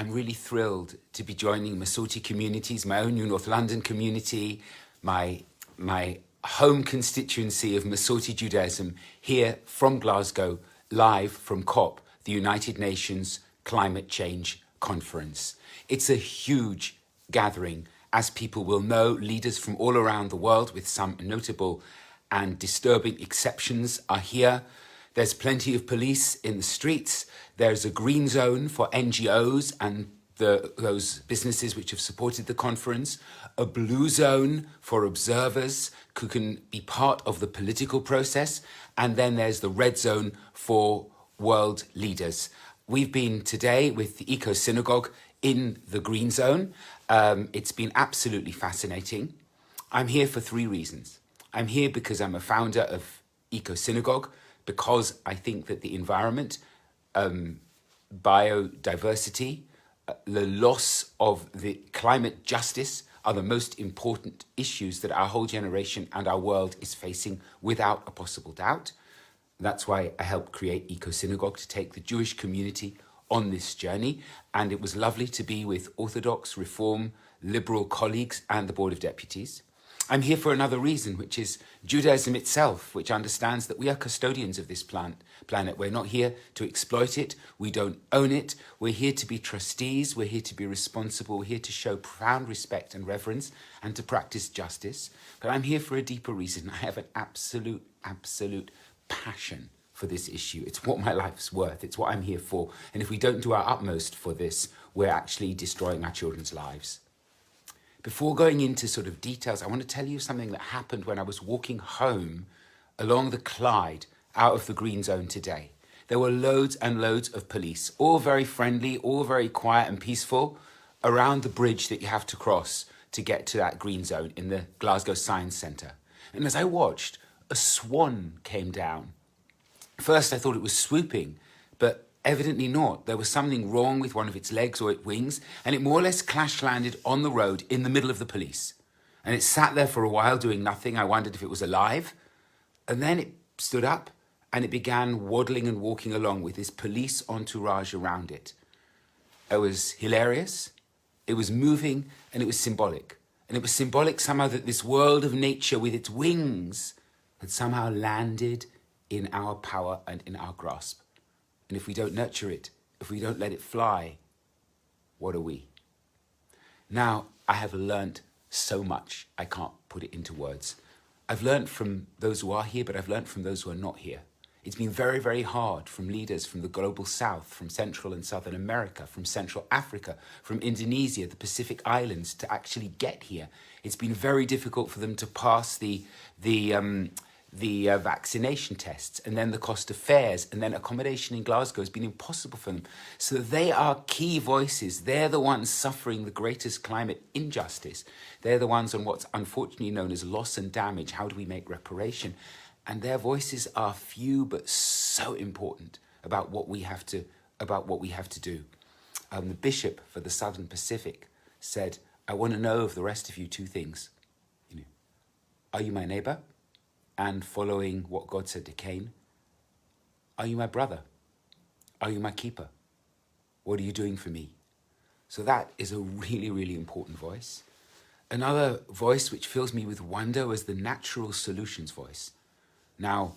I'm really thrilled to be joining Masorti communities, my own New North London community, my home constituency of Masorti Judaism here from Glasgow, live from COP, the United Nations Climate Change Conference. It's a huge gathering, as people will know. Leaders from all around the world, with some notable and disturbing exceptions, are here. There's plenty of police in the streets. There's a green zone for NGOs and those businesses which have supported the conference, a blue zone for observers who can be part of the political process, and then there's the red zone for world leaders. We've been today with the Ecosynagogue in the green zone. It's been absolutely fascinating. I'm here for 3 reasons. I'm here because I'm a founder of Ecosynagogue, because I think that the environment, biodiversity, the loss of the climate justice are the most important issues that our whole generation and our world is facing, without a possible doubt. That's why I helped create Ecosynagogue, to take the Jewish community on this journey. And it was lovely to be with Orthodox, Reform, Liberal colleagues and the Board of Deputies. I'm here for another reason, which is Judaism itself, which understands that we are custodians of this planet. We're not here to exploit it. We don't own it. We're here to be trustees. We're here to be responsible. We're here to show profound respect and reverence and to practice justice. But I'm here for a deeper reason. I have an absolute passion for this issue. It's what my life's worth. It's what I'm here for. And if we don't do our utmost for this, we're actually destroying our children's lives. Before going into sort of details, I want to tell you something that happened when I was walking home along the Clyde out of the green zone today. There were loads and loads of police, all very friendly, all very quiet and peaceful, around the bridge that you have to cross to get to that green zone in the Glasgow Science Centre. And as I watched, a swan came down. First, I thought it was swooping, but evidently not. There was something wrong with one of its legs or its wings, and it more or less crash-landed on the road in the middle of the police. And it sat there for a while doing nothing. I wondered if it was alive. And then it stood up and it began waddling and walking along with this police entourage around it. It was hilarious, it was moving, and it was symbolic. And it was symbolic somehow that this world of nature with its wings had somehow landed in our power and in our grasp. And if we don't nurture it, if we don't let it fly, what are we? Now, I have learned so much, I can't put it into words. I've learned from those who are here, but I've learned from those who are not here. It's been very, very hard from leaders from the global south, from Central and Southern America, from Central Africa, from Indonesia, the Pacific Islands, to actually get here. It's been very difficult for them to pass the vaccination tests, and then the cost of fares, and then accommodation in Glasgow has been impossible for them. So they are key voices. They're the ones suffering the greatest climate injustice. They're the ones on what's unfortunately known as loss and damage. How do we make reparation? And their voices are few but so important about what we have to do. The bishop for the Southern Pacific said, "I want to know of the rest of you 2 things. Are you my neighbor? And following what God said to Cain, are you my brother? Are you my keeper? What are you doing for me?" So that is a really, really important voice. Another voice which fills me with wonder was the natural solutions voice. Now,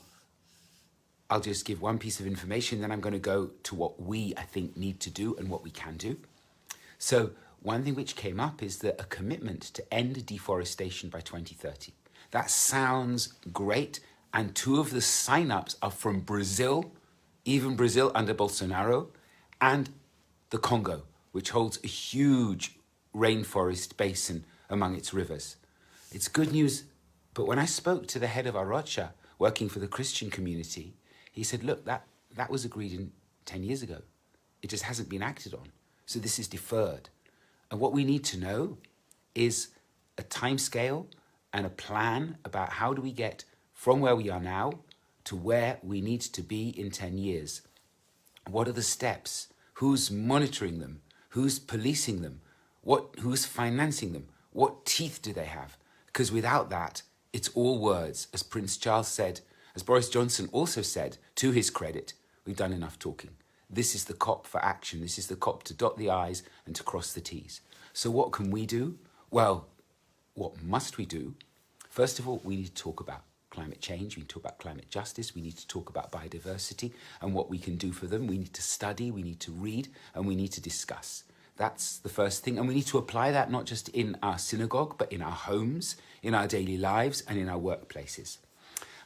I'll just give one piece of information, then I'm going to go to what we, I think, need to do and what we can do. So one thing which came up is that a commitment to end deforestation by 2030. That sounds great, and 2 of the sign-ups are from Brazil, even Brazil under Bolsonaro, and the Congo, which holds a huge rainforest basin among its rivers. It's good news, but when I spoke to the head of Arocha, working for the Christian community, he said, look, that was agreed in 10 years ago. It just hasn't been acted on. So this is deferred. And what we need to know is a timescale and a plan about how do we get from where we are now to where we need to be in 10 years. What are the steps? Who's monitoring them? Who's policing them? Who's financing them? What teeth do they have? Because without that, it's all words. As Prince Charles said, as Boris Johnson also said, to his credit, we've done enough talking. This is the COP for action. This is the COP to dot the I's and to cross the T's. So what can we do? Well, what must we do? First of all, we need to talk about climate change. We need to talk about climate justice. We need to talk about biodiversity and what we can do for them. We need to study, we need to read, and we need to discuss. That's the first thing. And we need to apply that not just in our synagogue, but in our homes, in our daily lives, and in our workplaces.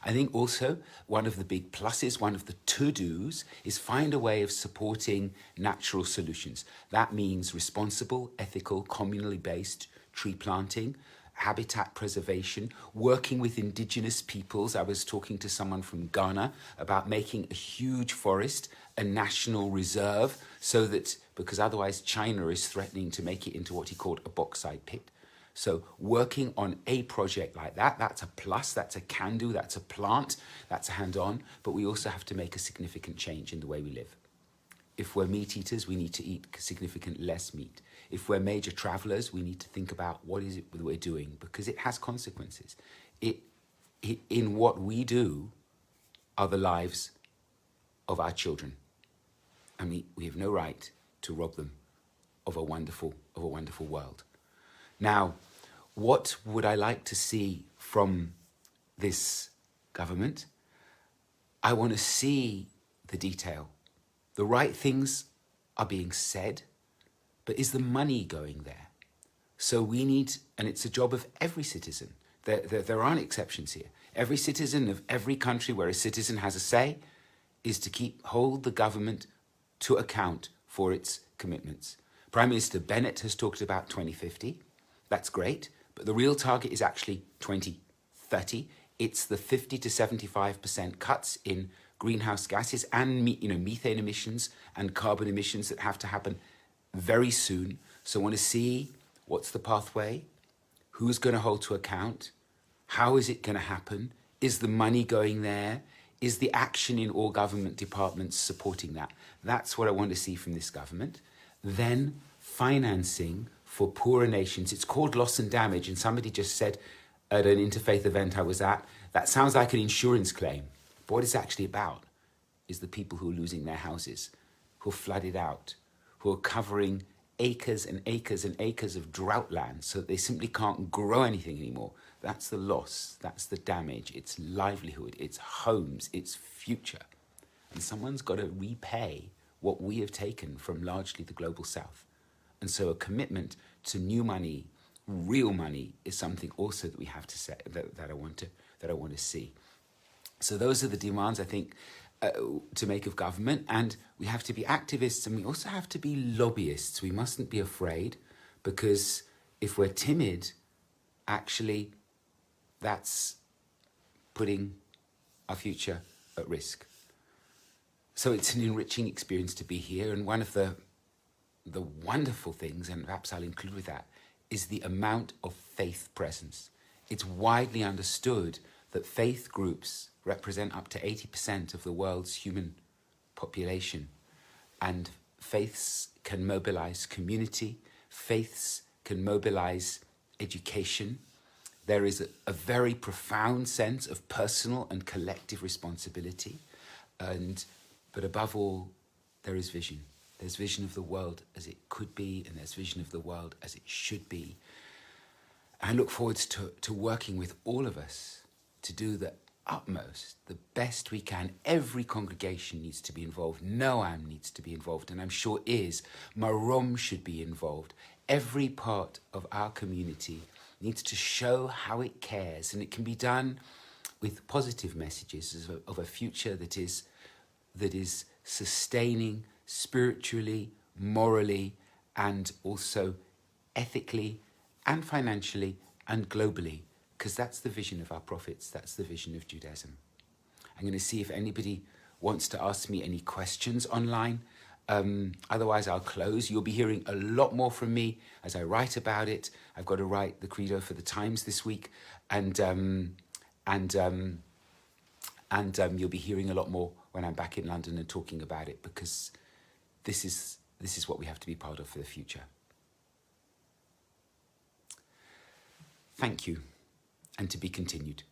I think also one of the big pluses, one of the to-dos, is find a way of supporting natural solutions. That means responsible, ethical, communally based tree planting, habitat preservation, working with indigenous peoples. I was talking to someone from Ghana about making a huge forest a national reserve so that, because otherwise China is threatening to make it into what he called a bauxite pit. So working on a project like that, that's a plus, that's a can-do, that's a plant, that's a hand-on, but we also have to make a significant change in the way we live. If we're meat eaters, we need to eat significant less meat. If we're major travelers, we need to think about what is it that we're doing, because it has consequences. In what we do are the lives of our children. And we have no right to rob them of a wonderful world. Now, what would I like to see from this government? I want to see the detail. The right things are being said, but is the money going there? So we need, and it's a job of every citizen. There aren't exceptions here. Every citizen of every country where a citizen has a say is to hold the government to account for its commitments. Prime Minister Bennett has talked about 2050. That's great, but the real target is actually 2030. It's the 50 to 75% cuts in greenhouse gases and methane emissions and carbon emissions that have to happen very soon. So I want to see what's the pathway, who's going to hold to account, how is it going to happen, is the money going there, is the action in all government departments supporting that? That's what I want to see from this government. Then financing for poorer nations. It's called loss and damage, and somebody just said at an interfaith event I was at, that sounds like an insurance claim. But what it's actually about is the people who are losing their houses, who are flooded out, who are covering acres and acres and acres of drought land so that they simply can't grow anything anymore. That's the loss, that's the damage, it's livelihood, it's homes, it's future. And someone's got to repay what we have taken from largely the global south. And so a commitment to new money, real money, is something also that we have to say, that I want to see. So those are the demands, I think, to make of government. And we have to be activists, and we also have to be lobbyists. We mustn't be afraid, because if we're timid, actually, that's putting our future at risk. So it's an enriching experience to be here. And one of the wonderful things, and perhaps I'll include with that, is the amount of faith presence. It's widely understood that faith groups represent up to 80% of the world's human population. And faiths can mobilize community, faiths can mobilize education. There is a very profound sense of personal and collective responsibility. But above all, there is vision. There's vision of the world as it could be, and there's vision of the world as it should be. I look forward to working with all of us to do the utmost, the best we can. Every congregation needs to be involved. Noam needs to be involved, and I'm sure is. Marom should be involved. Every part of our community needs to show how it cares, and it can be done with positive messages of a future that is sustaining spiritually, morally, and also ethically and financially and globally, because that's the vision of our prophets, that's the vision of Judaism. I'm going to see if anybody wants to ask me any questions online. Otherwise, I'll close. You'll be hearing a lot more from me as I write about it. I've got to write the credo for the Times this week, and you'll be hearing a lot more when I'm back in London and talking about it, because this is what we have to be part of for the future. Thank you, and to be continued.